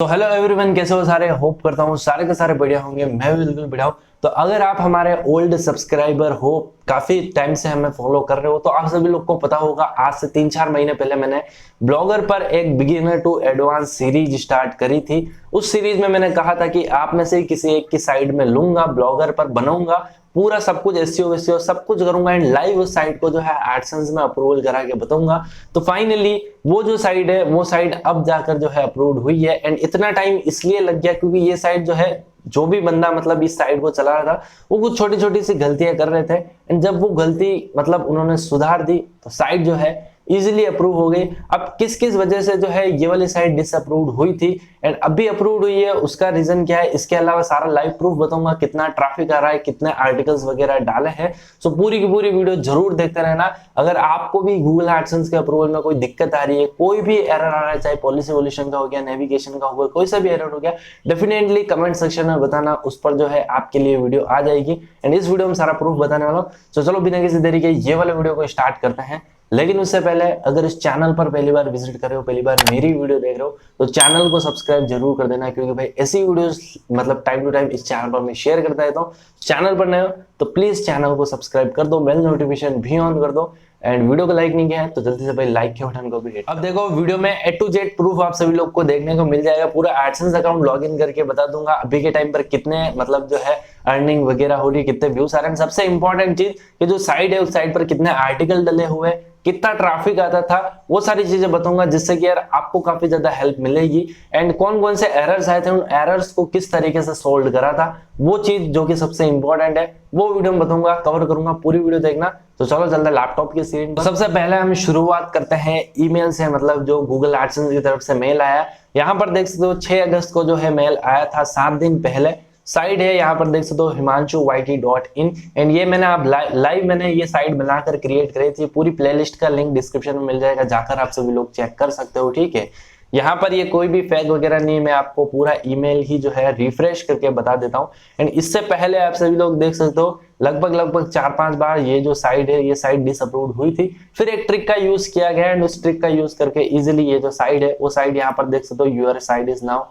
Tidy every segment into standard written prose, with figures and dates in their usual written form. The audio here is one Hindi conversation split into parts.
तो हेलो एवरीवन, कैसे हो सारे। होप करता हूँ सारे के सारे बढ़िया होंगे। मैं भी बिल्कुल बढ़िया हूँ। तो अगर आप हमारे ओल्ड सब्सक्राइबर हो, काफी टाइम से हमें फॉलो कर रहे हो, तो आप सभी लोग को पता होगा आज से 3-4 महीने पहले मैंने ब्लॉगर पर एक beginner to advance series start करी थी। उस सीरीज में मैंने कहा था कि आप में से किसी एक की साइड में लूंगा, ब्लॉगर पर बनाऊंगा, पूरा सब कुछ एसईओ वेसीओ सब कुछ करूंगा एंड लाइव उस साइट को जो है एडसेंस में अप्रूवल करा के बताऊंगा। तो फाइनली वो जो साइट है वो साइट अब जाकर जो है अप्रूव्ड हुई है। एंड इतना टाइम इसलिए लग गया क्योंकि ये साइट जो है, जो भी बंदा मतलब इस साइट को चला रहा था, वो कुछ छोटी छोटी सी गलतियां कर रहे थे एंड जब वो गलती मतलब उन्होंने सुधार दी तो साइट जो है इजीली अप्रूव हो गई। अब किस किस वजह से जो है ये वाली साइट डिसअप्रूव्ड हुई थी एंड अभी अप्रूव्ड हुई है, उसका रीजन क्या है, इसके अलावा सारा लाइव प्रूफ बताऊंगा, कितना ट्रैफिक आ रहा है, कितने आर्टिकल्स वगैरह डाले हैं। सो पूरी की पूरी वीडियो जरूर देखते रहना। अगर आपको भी गूगल एडसेंस के अप्रूवल में कोई दिक्कत आ रही है, कोई भी एरर आ रहा है, चाहे पॉलिसी वॉल्यूशन का हो गया, नेविगेशन का हो गया, कोई सा भी एरर हो गया, डेफिनेटली कमेंट सेक्शन में बताना, उस पर जो है आपके लिए वीडियो आ जाएगी एंड इस वीडियो में सारा प्रूफ बताने वाला हूं। तो चलो बिना किसी देरी के ये वाले वीडियो को स्टार्ट करते हैं। लेकिन उससे पहले अगर इस चैनल पर पहली बार विजिट कर रहे हो, पहली बार मेरी वीडियो देख रहे हो, तो चैनल को सब्सक्राइब जरूर कर देना, क्योंकि भाई ऐसी वीडियोस मतलब टाइम टू टाइम इस चैनल पर मैं शेयर करता रहता हूँ। चैनल पर नए हो तो प्लीज चैनल को सब्सक्राइब कर दो, बेल नोटिफिकेशन भी ऑन कर दो एंड वीडियो को लाइक नहीं किया है तो जल्दी से भाई लाइक के बटन को भी हिट। अब देखो वीडियो में A to Z प्रूफ आप सभी लोग को देखने को मिल जाएगा। पूरा एडसेंस अकाउंट लॉगिन करके बता दूंगा अभी के टाइम पर कितने मतलब जो है अर्निंग वगैरह हो रही है, कितने व्यूज आ रहे हैं। सबसे इंपॉर्टेंट चीज कि जो साइट है उस साइट पर कितने आर्टिकल डले हुए, कितना ट्रैफिक आता था, वो सारी चीजें बताऊंगा, जिससे कि यार आपको काफी ज्यादा हेल्प मिलेगी। एंड कौन कौन से एरर्स आए थे, उन एरर्स को किस तरीके से सोल्व करा था, वो चीज जो कि सबसे इंपॉर्टेंट है वो वीडियो में बताऊंगा, कवर करूंगा, पूरी वीडियो देखना। तो चलो चलते लैपटॉप की स्क्रीन पर। सबसे पहले हम शुरुआत करते हैं ईमेल से, मतलब जो गूगल एडसेंस की तरफ से मेल आया। यहाँ पर देख सकते हो 6 अगस्त को जो है मेल आया था, 7 दिन पहले। साइट है यहाँ पर देख सकते हो 𝐒𝐮𝐬𝐷.in एंड ये मैंने आप लाइव मैंने ये साइट बनाकर क्रिएट करी थी। पूरी प्लेलिस्ट का लिंक डिस्क्रिप्शन में मिल जाएगा, जाकर आप सभी लोग चेक कर सकते हो, ठीक है। यहाँ पर ये कोई भी फेक वगैरह नहीं, मैं आपको पूरा ईमेल ही जो है रिफ्रेश करके बता देता हूँ। एंड इससे पहले आप सभी लोग देख सकते हो लगभग 4-5 बार ये जो साइट है ये साइट डिसअप्रूव्ड हुई थी। फिर एक ट्रिक का यूज किया गया एंड उस ट्रिक का यूज करके इजिली ये जो साइट है वो साइट यहाँ पर देख सकते हो यूर साइट इज नाउ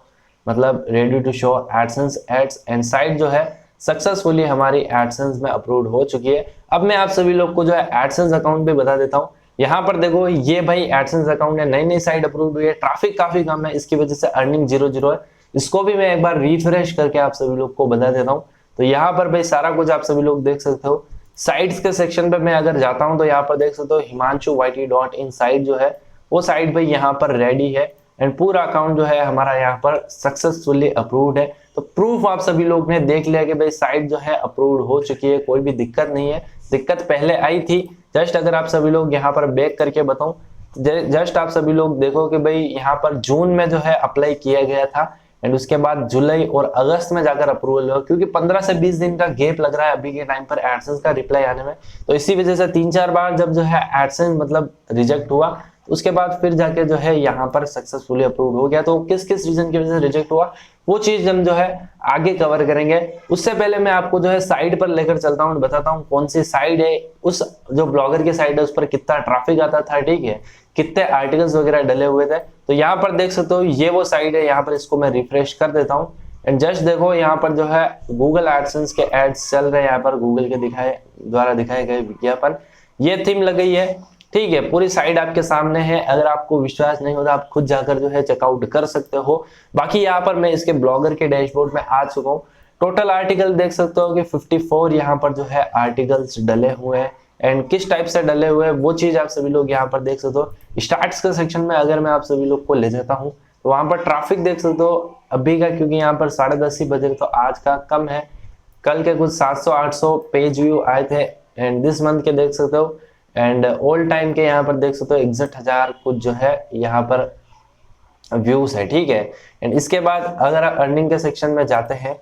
मतलब ready to show AdSense ads and site जो है सक्सेसफुली हमारी एडसेंस में अप्रूव्ड हो चुकी है। अब मैं आप सभी लोग को जो है एडसेंस अकाउंट भी बता देता हूँ। यहाँ पर देखो ये भाई एडसेंस अकाउंट है, नई नई साइट अप्रूव्ड हुई है, ट्रैफिक काफी कम है, इसकी वजह से अर्निंग 0 है। इसको भी मैं एक बार रिफ्रेश करके आप सभी लोग को बता देता हूँ। तो यहाँ पर भाई सारा कुछ आप सभी लोग देख सकते हो। साइट्स के सेक्शन पे मैं अगर जाता हूँ तो यहाँ पर देख सकते हो 𝐒𝐮𝐬𝐷.in साइट जो है वो साइट भाई यहाँ पर रेडी है एंड पूरा अकाउंट जो है हमारा यहाँ पर सक्सेसफुली अप्रूव्ड है। तो प्रूफ आप सभी लोग ने देख लिया कि भाई साइट जो है अप्रूव्ड हो चुकी है, कोई भी दिक्कत नहीं है। दिक्कत पहले आई थी, जस्ट अगर आप सभी लोग यहाँ पर बैक करके बताऊं, जस्ट आप सभी लोग देखो कि भाई यहाँ पर जून में जो है अप्लाई किया गया था एंड उसके बाद जुलाई और अगस्त में जाकर अप्रूवल हुआ, क्योंकि 15 से 20 दिन का गैप लग रहा है अभी के टाइम पर एडसेंस का रिप्लाई आने में। तो इसी वजह से 3-4 बार जब जो है एडसेंस मतलब रिजेक्ट हुआ, उसके बाद फिर जाके जो है यहाँ पर सक्सेसफुली अप्रूव्ड हो गया। तो किस किस रीजन की वजह से रिजेक्ट हुआ वो चीज हम जो है आगे कवर करेंगे। उससे पहले मैं आपको जो है साइट पर लेकर चलता हूँ, बताता हूँ कौन सी साइट है, उस जो ब्लॉगर की साइट है उस पर कितना ट्रैफिक आता था, ठीक है, कितने आर्टिकल्स वगैरह डले हुए थे। तो यहाँ पर देख सकते हो ये वो साइट है, यहाँ पर इसको मैं रिफ्रेश कर देता हूँ एंड जस्ट देखो यहाँ पर जो है गूगल एडसेंस के एड्स चल रहे हैं, यहाँ पर गूगल के द्वारा दिखाए गए विज्ञापन, ये थीम लगी है, ठीक है। पूरी साइट आपके सामने है, अगर आपको विश्वास नहीं होता आप खुद जाकर जो है चेकआउट कर सकते हो। बाकी यहाँ पर मैं इसके ब्लॉगर के डैशबोर्ड में आ चुका हूँ। टोटल आर्टिकल देख सकते हो कि 54 यहाँ पर जो है आर्टिकल्स डले हुए हैं एंड किस टाइप से डले हुए हैं वो चीज आप सभी लोग यहाँ पर देख सकते हो। स्टार्ट्स के सेक्शन में अगर मैं आप सभी लोग को ले जाता हूँ तो वहां पर ट्रैफिक देख सकते हो अभी का, क्योंकि यहाँ पर 10:30 ही बजे तो आज का कम है, कल के कुछ 700-800 पेज व्यू आए थे एंड दिस मंथ के देख सकते हो एंड ऑल टाइम के यहाँ पर देख सकते हो 61,000 कुछ जो है यहाँ पर व्यूज है, ठीक है। एंड इसके बाद अगर आप अर्निंग के सेक्शन में जाते हैं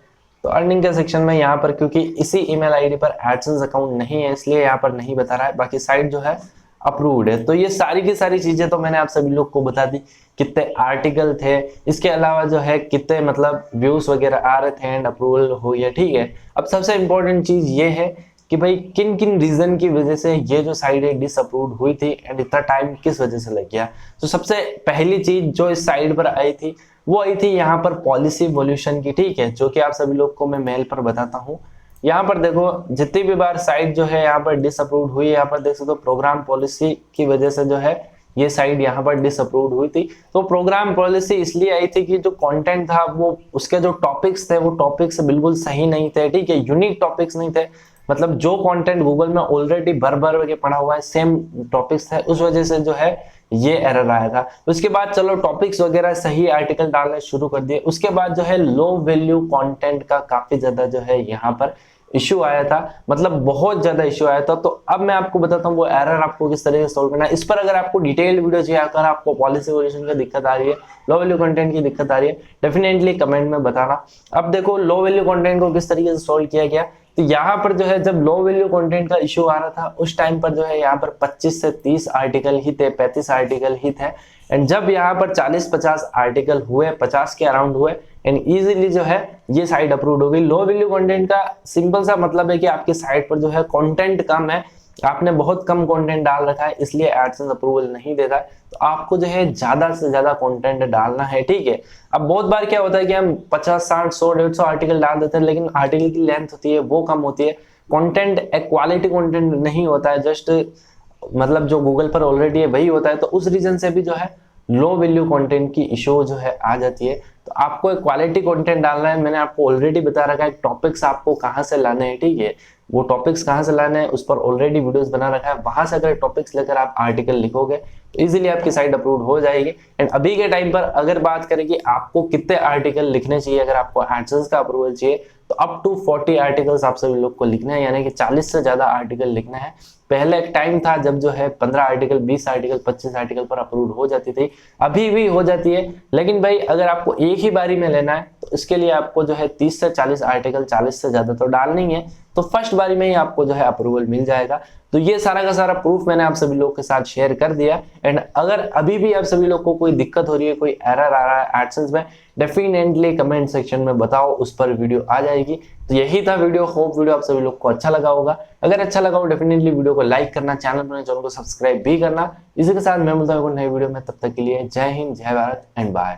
तो अर्निंग के सेक्शन में यहाँ पर क्योंकि इसी ईमेल आईडी पर एडसेंस अकाउंट नहीं है इसलिए यहाँ पर नहीं बता रहा है, बाकी साइट जो है अप्रूव्ड है। तो ये सारी की सारी चीजें तो मैंने आप सभी लोग को बता दी, कितने आर्टिकल थे, इसके अलावा जो है कितने मतलब व्यूज वगैरह आ रहे थे एंड अप्रूवल हुई है, ठीक है। अब सबसे इंपॉर्टेंट चीज ये है कि भाई किन किन रीजन की वजह से ये जो साइट है डिसअप्रूव्ड हुई थी एंड इतना टाइम किस वजह से लग गया। तो सबसे पहली चीज जो इस साइट पर आई थी वो आई थी यहाँ पर पॉलिसी वॉल्यूशन की, ठीक है, जो कि आप सभी लोग को मैं मेल पर बताता हूँ। यहाँ पर देखो जितनी भी बार साइट जो है यहाँ पर डिसअप्रूव्ड हुई है, यहाँ पर देख सकते हो प्रोग्राम पॉलिसी की वजह से जो है ये साइट यहाँ पर डिसअप्रूव्ड हुई थी। तो प्रोग्राम पॉलिसी इसलिए आई थी कि जो कंटेंट था वो उसके जो टॉपिक्स थे वो टॉपिक्स बिल्कुल सही नहीं थे, ठीक है, यूनिक टॉपिक्स नहीं थे। मतलब जो कंटेंट गूगल में ऑलरेडी भर भर के पड़ा हुआ है सेम टॉपिक्स थे, उस वजह से जो है ये एरर आया था। उसके बाद चलो टॉपिक्स वगैरह सही आर्टिकल डालने शुरू कर दिए। उसके बाद जो है लो वैल्यू कंटेंट का काफी ज्यादा जो है यहाँ पर इश्यू आया था, मतलब बहुत ज्यादा इश्यू आया था। तो अब मैं आपको बताता हूँ वो एरर आपको किस तरीके से सोल्व करना है। इस पर अगर आपको डिटेल्ड वीडियो चाहिए, अगर आपको पॉलिसी वॉल्यूशन की दिक्कत आ रही है, लो वैल्यू कंटेंट की दिक्कत आ रही है, डेफिनेटली कमेंट में बताना। अब देखो लो वैल्यू कंटेंट को किस तरीके से सोल्व किया गया। तो यहाँ पर जो है जब लो वैल्यू कंटेंट का इश्यू आ रहा था उस टाइम पर जो है यहाँ पर 25 से 30 आर्टिकल ही थे, 35 आर्टिकल ही थे। एंड जब यहाँ पर 40-50 आर्टिकल हुए, 50 के अराउंड हुए, एंड इजीली जो है ये साइट अप्रूव्ड हो गई। लो वैल्यू कंटेंट का सिंपल सा मतलब है कि आपकी साइट पर जो है कंटेंट कम है, आपने बहुत कम कंटेंट डाल रखा है, इसलिए एडसेंस अप्रूवल नहीं देता है। तो आपको जो है ज्यादा से ज्यादा कंटेंट डालना है, ठीक है। अब बहुत बार क्या होता है कि हम 50, 60, 100, 150 आर्टिकल डाल देते हैं, लेकिन आर्टिकल की लेंथ होती है वो कम होती है, कंटेंट एक क्वालिटी कंटेंट नहीं होता है, जस्ट मतलब जो गूगल पर ऑलरेडी है वही होता है। तो उस रीजन से भी जो है लो वैल्यू कंटेंट की इशू जो है आ जाती है। तो आपको एक क्वालिटी कंटेंट डालना है, मैंने आपको ऑलरेडी बता रखा है टॉपिक्स आपको कहाँ से लाने हैं, ठीक है, वो टॉपिक्स कहाँ से लाने हैं उस पर ऑलरेडी वीडियोस बना रखा है। वहां से अगर टॉपिक्स लेकर आप आर्टिकल लिखोगे तो इजीली आपकी साइट अप्रूव हो जाएगी। एंड अभी के टाइम पर अगर बात करें कि आपको कितने आर्टिकल लिखने चाहिए, अगर आपको एडसेंस का अप्रूवल चाहिए तो अप टू 40 आर्टिकल्स आप सभी लोग को लिखना है, यानी कि 40 से ज्यादा आर्टिकल लिखना है। पहले एक टाइम था जब जो है 15 आर्टिकल, 20 आर्टिकल, 25 आर्टिकल पर अप्रूव हो जाती थी, अभी भी हो जाती है। लेकिन भाई अगर आपको एक ही बारी में लेना है तो इसके लिए आपको जो है 30 से 40 आर्टिकल, 40 से ज्यादा तो डालना ही है, तो फर्स्ट बारी में ही आपको जो है अप्रूवल मिल जाएगा। तो ये सारा का सारा प्रूफ मैंने आप सभी लोगों के साथ शेयर कर दिया। एंड अगर अभी भी आप सभी लोग को कोई दिक्कत हो रही है, कोई एरर आ रहा है एडसेंस में, डेफिनेटली कमेंट सेक्शन में बताओ, उस पर वीडियो आ जाएगी। तो यही था वीडियो, होप वीडियो आप सभी लोग को अच्छा लगा होगा। अगर अच्छा लगा हो डेफिनेटली वीडियो को लाइक करना, चैनल को सब्सक्राइब भी करना। इसी के साथ मैं मिलता हूं नई वीडियो में, तब तक के लिए जय हिंद, जय भारत एंड बाय।